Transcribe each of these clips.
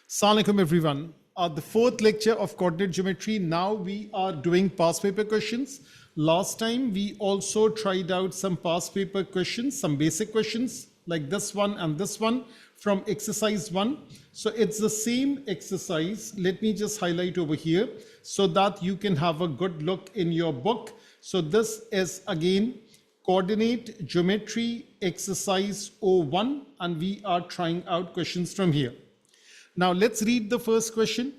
Assalamu alaikum everyone. The fourth lecture of coordinate geometry. Now we are doing past paper questions. Last time we also tried out some past paper questions, some basic questions like this one and this one from exercise 1. So it's the same exercise. Let me just highlight over here so that you can have a good look in your book. So this is again coordinate geometry exercise 01 and we are trying out questions from here. Now let's read the first question.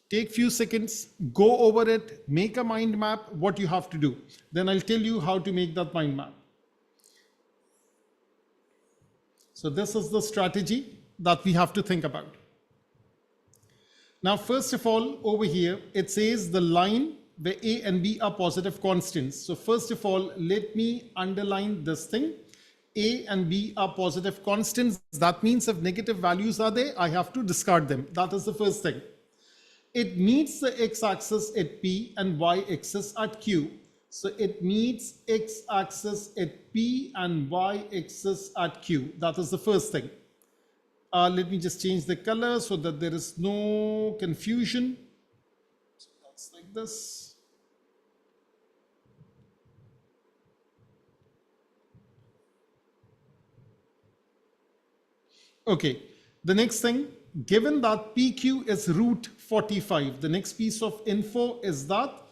Take few seconds, go over it, make a mind map, what you have to do. Then I'll tell you how to make that mind map. So this is the strategy that we have to think about. Now, first of all, over here, it says the line where A and B are positive constants. So first of all, let me underline this thing. A and B are positive constants. That means if negative values are there, I have to discard them. That is the first thing. It meets the x-axis at P and y-axis at Q. So it meets x-axis at P and y-axis at Q. That is the first thing. Let me just change the color so that there is no confusion. So that's like this. Okay, the next thing, given that PQ is root 45, the next piece of info is that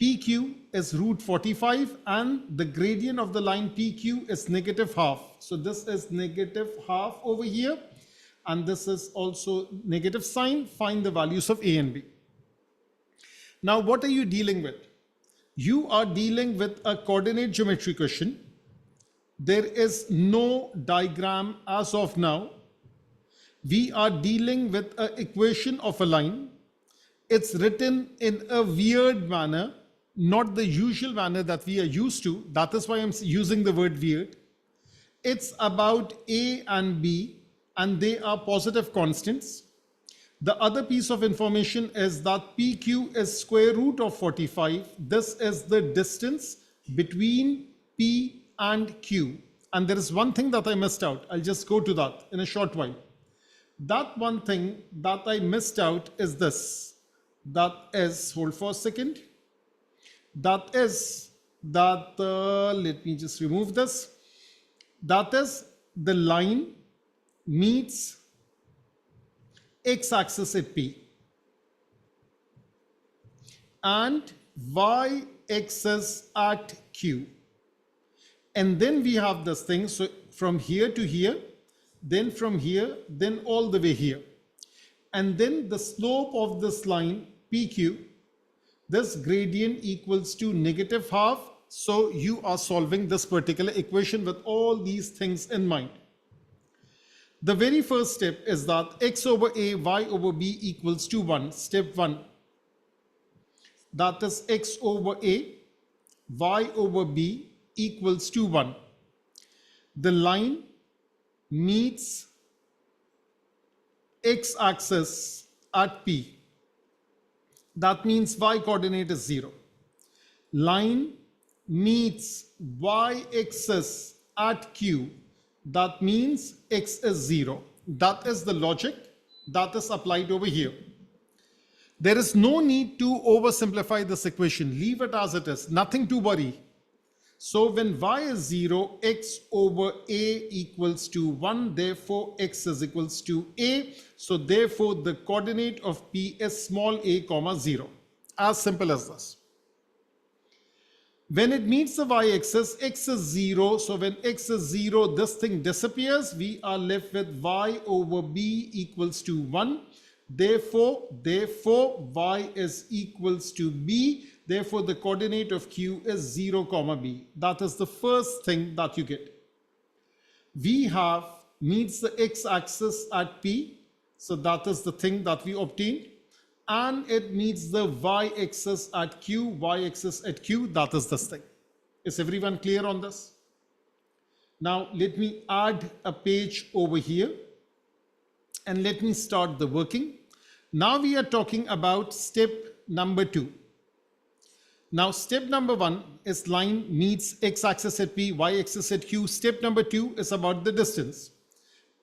PQ is root 45 and the gradient of the line PQ is negative half. So this is negative half over here and this is also negative sign. Find the values of A and B. Now what are you dealing with? You are dealing with a coordinate geometry question. There is no diagram as of now. We are dealing with an equation of a line. It's written in a weird manner, not the usual manner that we are used to. That is why I'm using the word weird. It's about A and B, and they are positive constants. The other piece of information is that PQ is square root of 45. This is the distance between P and Q. And there is one thing that I missed out. I'll just go to that in a short while. That one thing that I missed out is this. That is, hold for a second. That is that, let me just remove this. That is the line meets x-axis at P and y-axis at Q. And then we have this thing. So from here to here, then from here, then all the way here. And then the slope of this line, PQ, this gradient equals to negative half. So you are solving this particular equation with all these things in mind. The very first step is that x over a, y over b equals to 1. Step 1. That is x over a, y over b equals to 1. The line meets x-axis at P. That means y coordinate is 0. Line meets y-axis at Q. That means x is 0. That is the logic that is applied over here. There is no need to oversimplify this equation. Leave it as it is. Nothing to worry. So when y is 0, x over a equals to 1. Therefore, x is equals to a. So therefore, the coordinate of P is small a comma 0. As simple as this. When it meets the y-axis, x is 0. So when x is 0, this thing disappears. We are left with y over b equals to 1. Therefore, y is equals to b. Therefore, the coordinate of Q is 0 comma b. That is the first thing that you get. We have meets the x-axis at P. So that is the thing that we obtained. And it meets the y-axis at Q, y-axis at Q. That is this thing. Is everyone clear on this? Now, let me add a page over here. And let me start the working. Now we are talking about step number 2. Now step number 1 is line meets x-axis at P, y-axis at Q. Step number 2 is about the distance.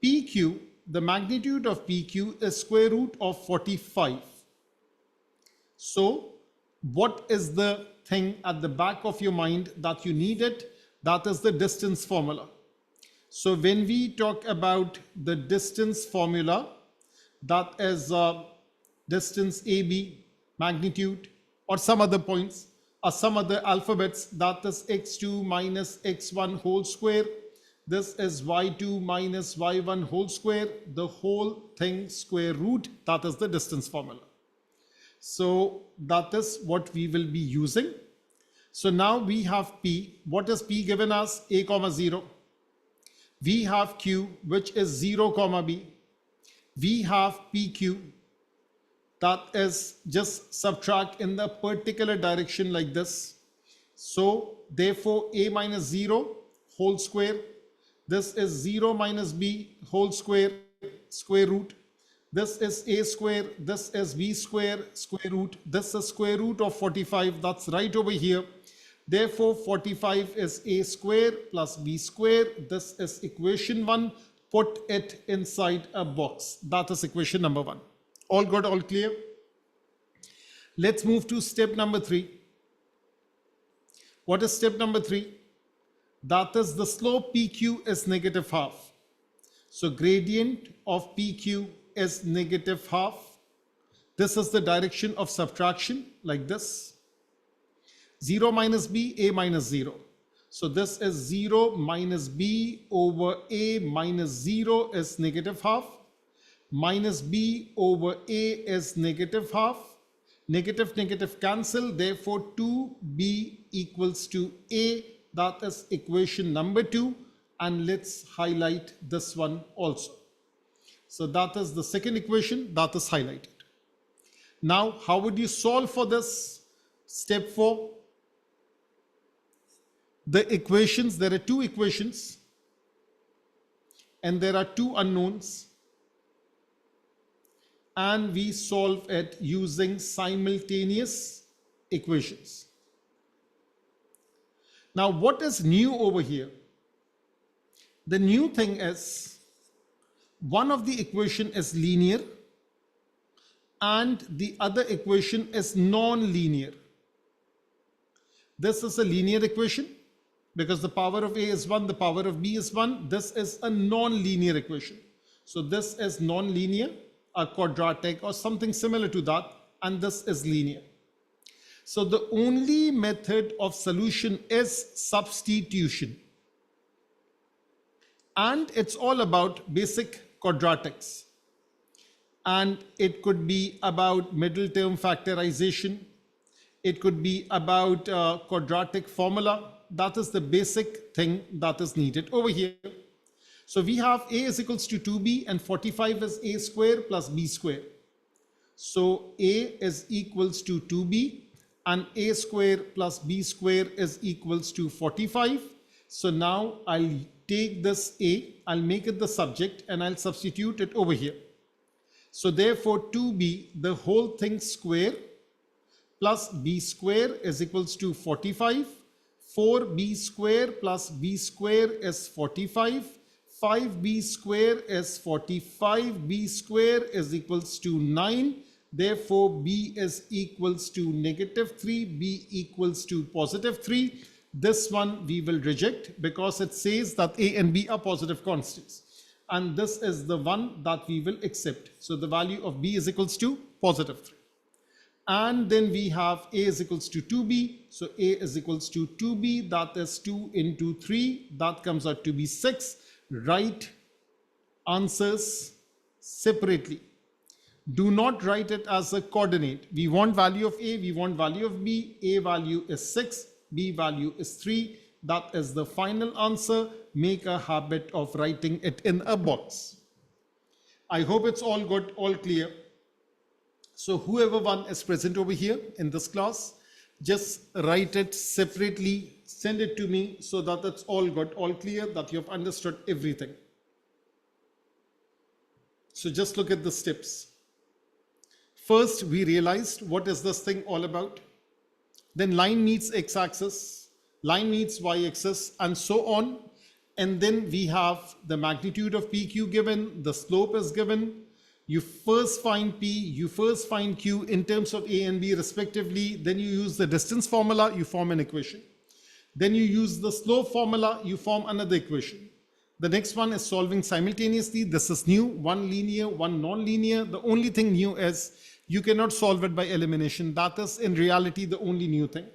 PQ the magnitude of PQ is square root of 45. So what is the thing at the back of your mind that you needed? That is the distance formula. So when we talk about the distance formula, that is distance AB, magnitude, or some other points, or some other alphabets, that is x2 minus x1 whole square. This is y2 minus y1 whole square, the whole thing square root, that is the distance formula. So that is what we will be using. So now we have P. What is P given as? A comma 0. We have Q, which is 0 comma B. We have PQ, that is just subtract in the particular direction like this. So therefore A minus 0 whole square. This is 0 minus B whole square, square root. This is A square, this is B square, square root. This is square root of 45, that's right over here. Therefore 45 is A square plus B square. This is equation 1. Put it inside a box. That is equation number 1. All good, all clear? Let's move to step number 3. What is step number 3? That is the slope PQ is negative half. So gradient of PQ is negative half. This is the direction of subtraction like this. 0 minus B, A minus 0. So this is 0 minus B over A minus 0 is negative half. Minus B over A is negative half. Negative, negative cancel. Therefore, 2B equals to A. That is equation number 2. And let's highlight this one also. So that is the second equation that is highlighted. Now, how would you solve for this? Step 4. The equations, there are 2 equations and there are 2 unknowns, and we solve it using simultaneous equations. Now what is new over here? The new thing is one of the equation is linear and the other equation is non-linear. This is a linear equation because the power of A is 1, the power of B is 1. This is a non-linear equation. So this is non-linear, a quadratic or something similar to that, and this is linear. So the only method of solution is substitution. And it's all about basic quadratics. And it could be about middle term factorization. It could be about quadratic formula. That is the basic thing that is needed over here. So we have A is equals to 2B and 45 is A square plus B square. So A is equals to 2B and A square plus B square is equals to 45. So now I'll take this A, I'll make it the subject and I'll substitute it over here. So therefore 2B, the whole thing square plus B square is equals to 45. 4B square plus B square is 45. 5B square is 45. B square is equals to 9. Therefore, B is equals to negative 3. B equals to positive 3. This one we will reject because it says that A and B are positive constants. And this is the one that we will accept. So the value of B is equals to positive 3. And then we have A is equals to 2B. So A is equals to 2B. That is 2 into 3. That comes out to be 6. Write answers separately. Do not write it as a coordinate. We want value of A. We want value of B. A value is 6. B value is 3. That is the final answer. Make a habit of writing it in a box. I hope it's all good, all clear. So whoever one is present over here in this class, just write it separately, send it to me so that it's all good, all clear, that you have understood everything. So just look at the steps. First, we realized what is this thing all about. Then line meets x-axis, line meets y-axis, and so on. And then we have the magnitude of PQ given, the slope is given. You first find P, you first find Q in terms of A and B respectively. Then you use the distance formula, you form an equation. Then you use the slope formula, you form another equation. The next one is solving simultaneously. This is new, one linear, one non-linear. The only thing new is you cannot solve it by elimination. That is in reality the only new thing.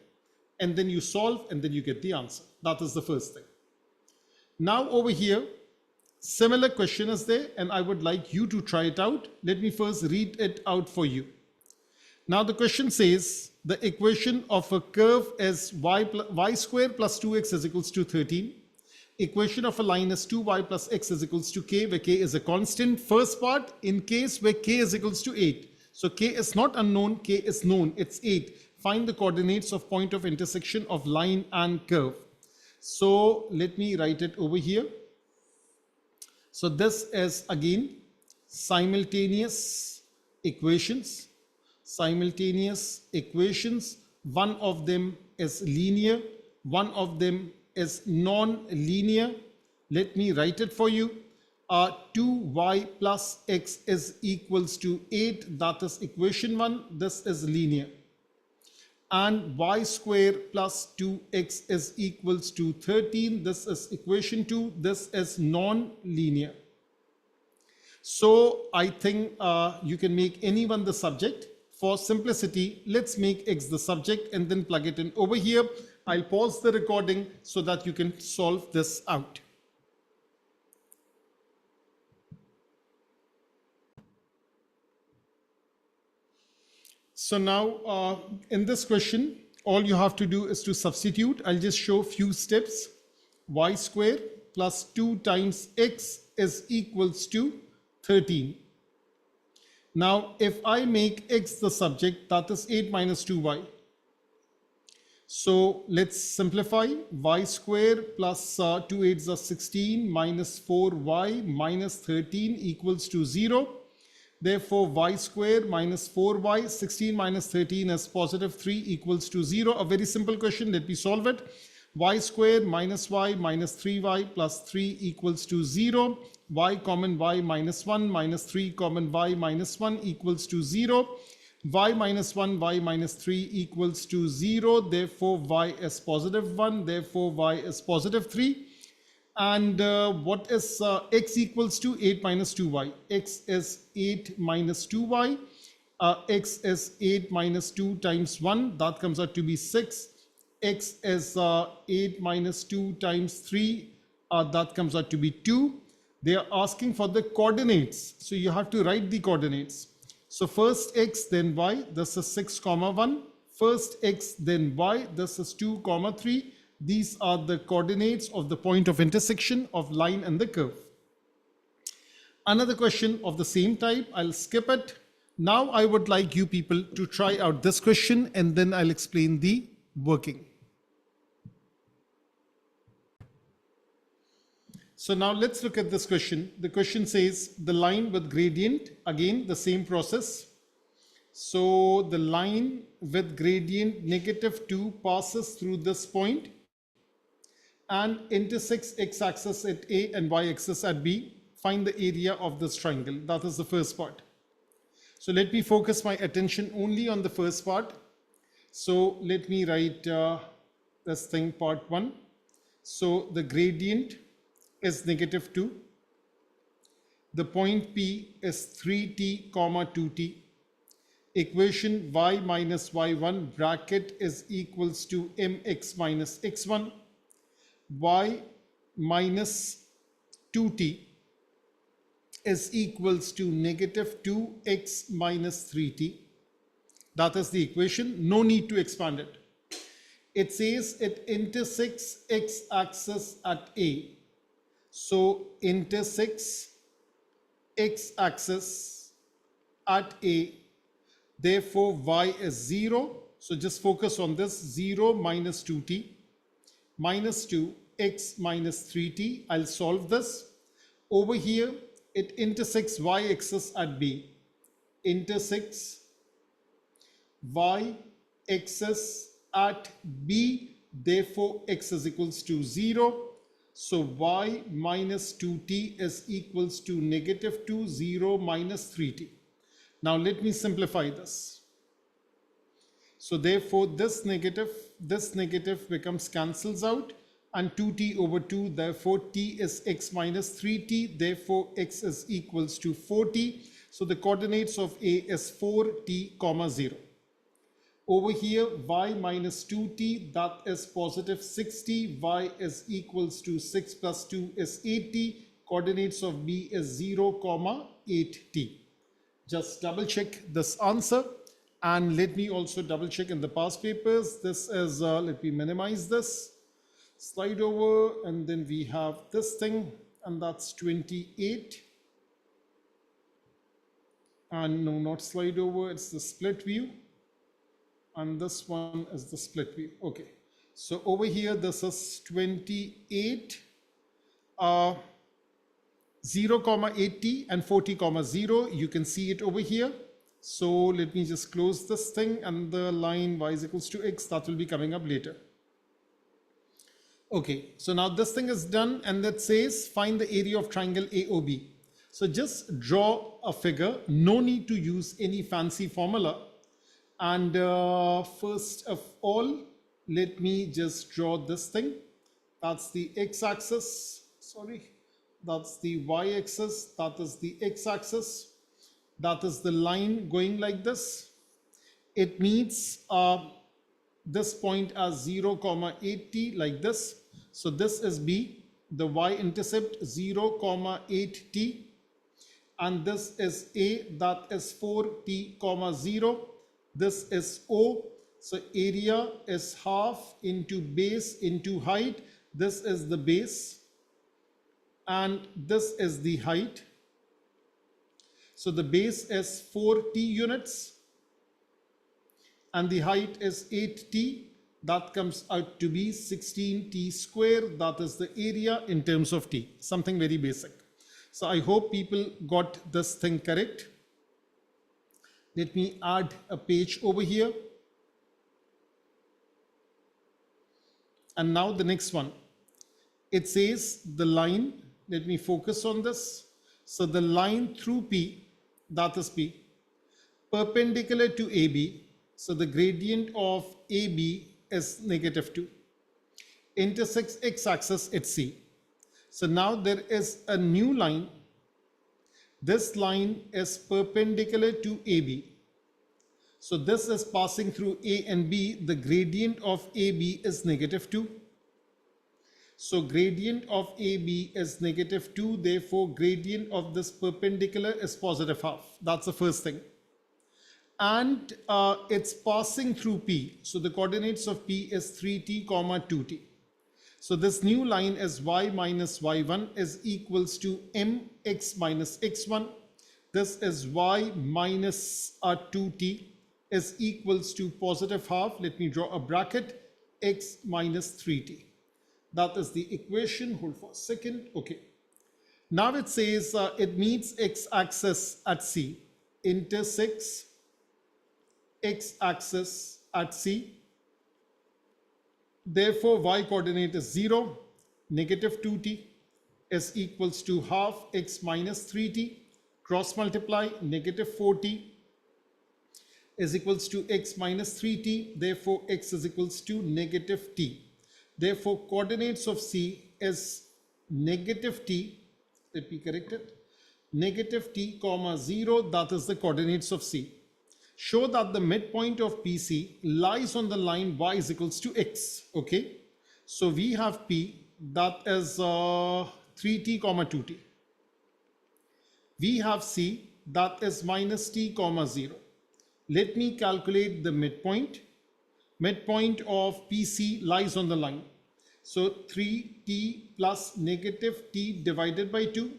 And then you solve and then you get the answer. That is the first thing. Now over here, similar question is there and I would like you to try it out. Let me first read it out for you. Now the question says the equation of a curve is y square plus 2x is equals to 13. Equation of a line is 2y plus x is equals to k, where k is a constant. First part, in case where k is equals to 8. So k is not unknown, k is known, it's 8. Find the coordinates of point of intersection of line and curve. So let me write it over here. So this is again simultaneous equations. Simultaneous equations. One of them is linear, one of them is non-linear. Let me write it for you. 2y plus x is equals to 8. That is equation 1. This is linear. And y square plus 2x is equals to 13. This is equation 2. This is non-linear. So I think you can make any one the subject. For simplicity, let's make x the subject and then plug it in over here. I'll pause the recording so that you can solve this out. So now in this question, all you have to do is to substitute. I'll just show few steps. Y square plus 2 times x is equals to 13. Now, if I make x the subject, that is 8 minus 2y. So let's simplify. Y square plus 2 8s are 16 minus 4y minus 13 equals to 0. Therefore, y square minus 4y, 16 minus 13 is positive 3 equals to 0. A very simple question. Let me solve it. Y square minus y minus 3y plus 3 equals to 0. Y common y minus 1 minus 3 common y minus 1 equals to 0. Y minus 1 y minus 3 equals to 0. Therefore, y is positive 1. Therefore, y is positive 3. And what is x equals to 8 minus 2y? X is 8 minus 2y. X is 8 minus 2 times 1. That comes out to be 6. X is 8 minus 2 times 3. That comes out to be 2. They are asking for the coordinates. So you have to write the coordinates. So first x, then y. This is 6, comma 1. First x, then y. This is 2, comma 3. These are the coordinates of the point of intersection of line and the curve. Another question of the same type. I'll skip it. Now I would like you people to try out this question and then I'll explain the working. So now let's look at this question. The question says the line with gradient, again the same process. So the line with gradient -2 passes through this point and intersects x-axis at A and y-axis at B. Find the area of this triangle. That is the first part. So let me focus my attention only on the first part. So let me write this thing, part 1. So the gradient is -2. The point P is 3t, 2t. Equation y minus y1 bracket is equals to mx minus x1. Y minus 2t is equals to -2x minus 3t. That is the equation. No need to expand it. It says it intersects x-axis at A. So intersects x-axis at A. Therefore, y is 0. So just focus on this. 0 minus 2t minus 2 x minus 3t. I'll solve this. Over here, it intersects y-axis at B. Intersects y-axis at B. Therefore, x is equals to 0. So y minus 2t is equals to negative 2, 0 minus 3t. Now let me simplify this. So therefore this negative becomes cancels out, and 2t over 2, therefore t is x minus 3t, therefore x is equals to 4t. So the coordinates of A is 4t comma 0. Over here y minus 2t, that is positive 60, y is equals to 6 plus 2 is 80, coordinates of B is 0 comma 8t. Just double check this answer, and let me also double check in the past papers. This is, let me minimize this, slide over, and then we have this thing, and that's 28. And no, not slide over, it's the split view. And this one is the split view. Okay. So over here, this is 28, 0 comma 80 and 40 comma 0. You can see it over here. So let me just close this thing, and the line y is equals to x, that will be coming up later. Okay, so now this thing is done, and that says find the area of triangle AOB. So just draw a figure, no need to use any fancy formula. And first of all, let me just draw this thing. That's the x-axis, sorry, that's the y-axis, that is the x-axis. That is the line going like this. It meets this point as 0 comma 80 like this. So this is B, the y-intercept 0 comma 8t, and this is A, that is 4t comma 0. This is O, so area is half into base into height. This is the base, and this is the height. So the base is 4t units, and the height is 8t. That comes out to be 16t square. That is the area in terms of t, something very basic. So I hope people got this thing correct. Let me add a page over here. And now the next one. It says the line, let me focus on this. So the line through P, that is P, perpendicular to AB. So the gradient of AB is negative 2. Intersects x-axis at C. So now there is a new line. This line is perpendicular to AB. So this is passing through A and B. The gradient of AB is negative 2. So gradient of AB is negative 2. Therefore, gradient of this perpendicular is positive half. That's the first thing. And it's passing through P. So the coordinates of P is 3t comma 2t. So this new line is y minus y1 is equals to mx minus x1. This is y minus 2t is equals to positive half. Let me draw a bracket, x minus 3t. That is the equation. Hold for a second. Okay. Now it says it meets x-axis at C, intersects x-axis at C. Therefore, y coordinate is 0, negative 2t is equals to half x minus 3t. Cross multiply, negative 4t is equals to x minus 3t. Therefore, x is equals to negative t. Therefore, coordinates of C is negative t. Let me correct it. Negative t comma 0. That is the coordinates of C. Show that the midpoint of PC lies on the line y is equals to x. Okay. So we have P, that is 3t comma 2t. We have C, that is minus t comma 0. Let me calculate the midpoint. Midpoint of PC lies on the line. So 3t plus negative t divided by 2,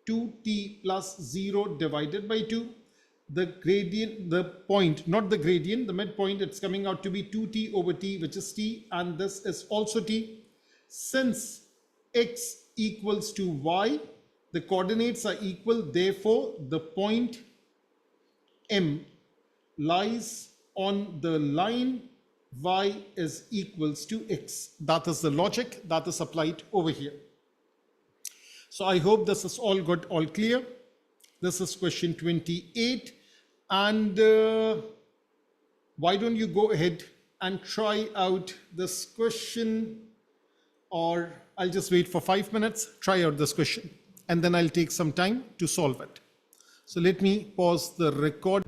2t plus 0 divided by 2. The gradient, the point, not the gradient, the midpoint, it's coming out to be 2t over t, which is t, and this is also t. Since x equals to y, the coordinates are equal, therefore the point M lies on the line y is equals to x. That is the logic that is applied over here. So I hope this is all good, all clear. This is question 28. And why don't you go ahead and try out this question, or I'll just wait for 5 minutes, try out this question, and then I'll take some time to solve it. So let me pause the record.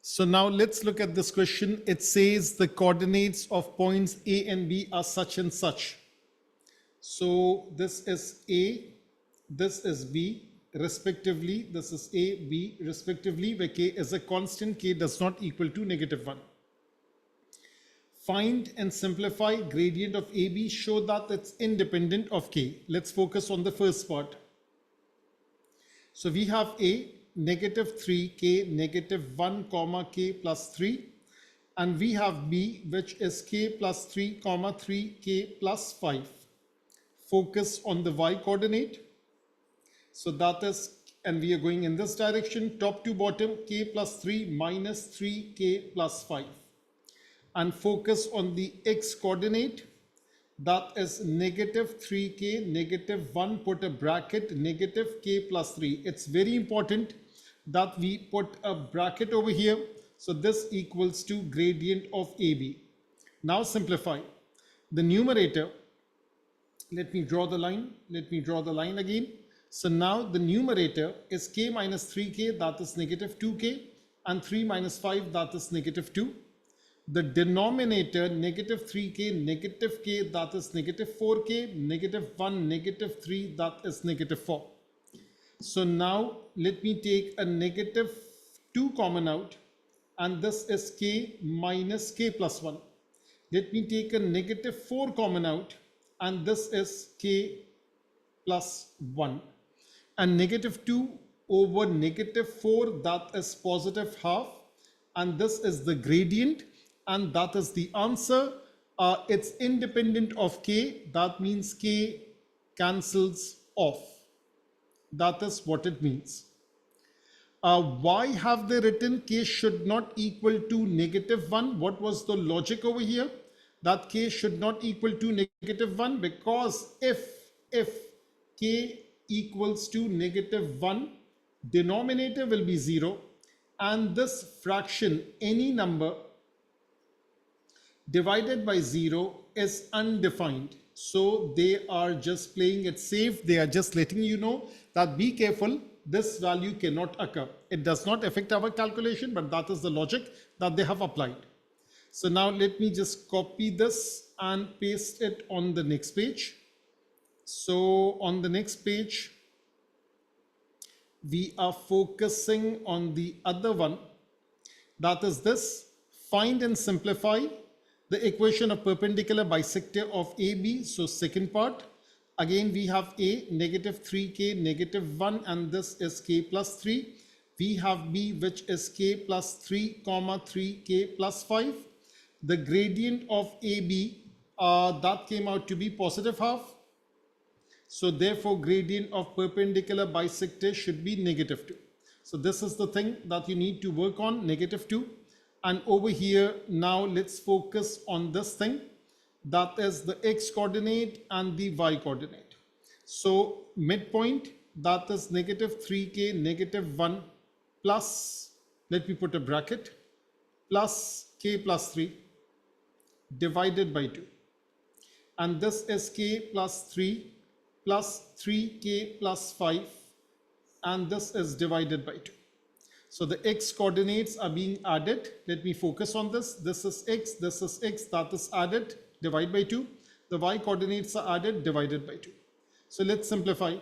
So now let's look at this question. It says the coordinates of points A and B are such and such. So this is A, this is B, respectively. This is A, B, respectively, where K is a constant. K does not equal to -1. Find and simplify gradient of AB. Show that it's independent of K. Let's focus on the first part. So we have A, -3K, -1, comma K plus 3. And we have B, which is K plus 3, comma 3K plus 5. Focus on the Y coordinate. So that is, and we are going in this direction, top to bottom, K plus 3 minus 3K plus 5. And focus on the X coordinate. That is -3K, -1, put a bracket, -K plus 3. It's very important that we put a bracket over here. So this equals to gradient of AB. Now simplify. The numerator, let me draw the line. Let me draw the line again. So now the numerator is K minus 3K, that is -2K, and 3 minus 5, that is -2. The denominator, -3K, -K, that is -4K, -1, -3, that is -4. So now let me take a -2 common out, and this is K minus K plus 1. Let me take a -4 common out, and this is K plus 1. And -2 over -4, that is positive half, and this is the gradient, and that is the answer. It's independent of K, that means K cancels off. That is what it means. Why have they written K should not equal to -1? What was the logic over here? That K should not equal to -1, because if K equals to -1, denominator will be 0, and this fraction, any number divided by 0, is undefined. So they are just playing it safe. They are just letting you know that be careful, this value cannot occur. It does not affect our calculation, but that is the logic that they have applied. So now let me just copy this and paste it on the next page. So on the next page, we are focusing on the other one. That is this: find and simplify the equation of perpendicular bisector of AB. So second part, again we have A, -3K, -1, and this is K plus 3. We have B, which is K plus 3, comma 3K plus 5. The gradient of AB, that came out to be positive half. So therefore gradient of perpendicular bisector should be -2. So this is the thing that you need to work on, -2. And over here, now let's focus on this thing. That is the X coordinate and the Y coordinate. So midpoint, that is -3K, -1 plus, let me put a bracket, plus K plus 3 divided by 2. And this is K plus 3 plus 3K plus 5, and this is divided by 2. So the X coordinates are being added. Let me focus on this. This is X, that is added, divide by 2. The Y coordinates are added, divided by 2. So let's simplify.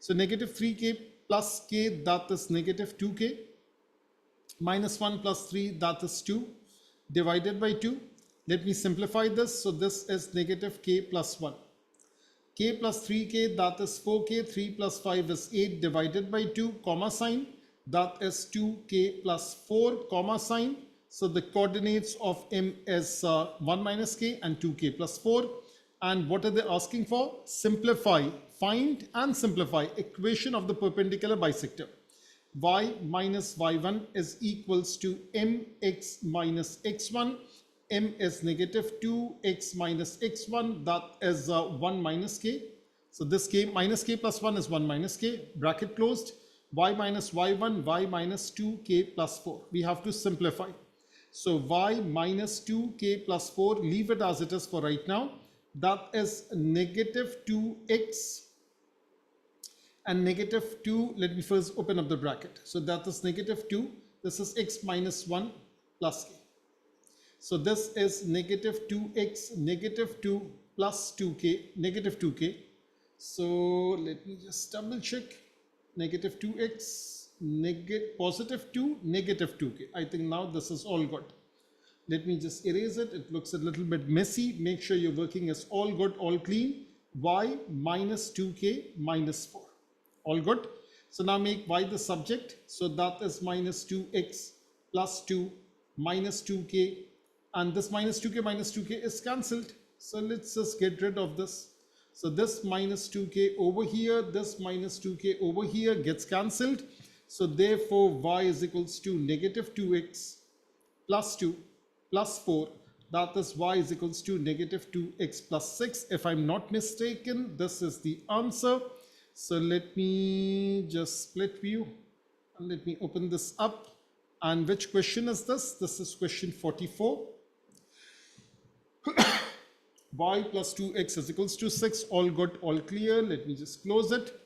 So -3K plus K, that is -2K, minus 1 plus 3, that is 2, divided by 2. Let me simplify this. So this is -K plus 1. K plus 3K, that is 4K, 3 plus 5 is 8, divided by 2, comma sign, that is 2K plus 4, comma sign. So the coordinates of M is 1 minus K and 2K plus 4. And what are they asking for? Simplify, find and simplify equation of the perpendicular bisector. Y minus y1 is equals to mx minus x1. M is -2, x minus x1, that is 1 minus K. So this k minus k plus 1 is 1 minus k, bracket closed, y minus y1, y minus 2k plus 4. We have to simplify. So y minus 2k plus 4, leave it as it is for right now. That is negative 2x and negative 2. Let me first open up the bracket. So that is negative 2. This is x minus 1 plus k. So this is negative 2x, negative 2 plus 2k, negative 2k. So let me just double check. Negative 2x, positive 2, negative 2k. I think now this is all good. Let me just erase it. It looks a little bit messy. Make sure you're working as all good, all clean. Y minus 2k minus 4. All good. So now make y the subject. So that is minus 2x plus 2 minus 2k. And this minus 2k is cancelled. So let's just get rid of this. So this minus 2k over here, this minus 2k over here gets cancelled. So therefore y is equals to negative 2x plus 2 plus 4. That is y is equals to negative 2x plus 6. If I'm not mistaken, this is the answer. So let me just split view and let me open this up. And which question is this? This is question 44. Y plus 2x is equals to 6. All good, all clear. Let me just close it.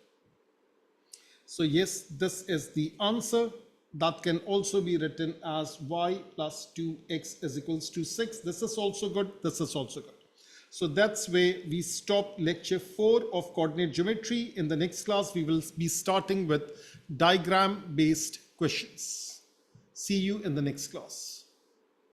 So yes, this is the answer. That can also be written as y plus 2x is equals to 6. This is also good. This is also good. So that's where we stop lecture 4 of coordinate geometry. In the next class, we will be starting with diagram based questions. See you in the next class.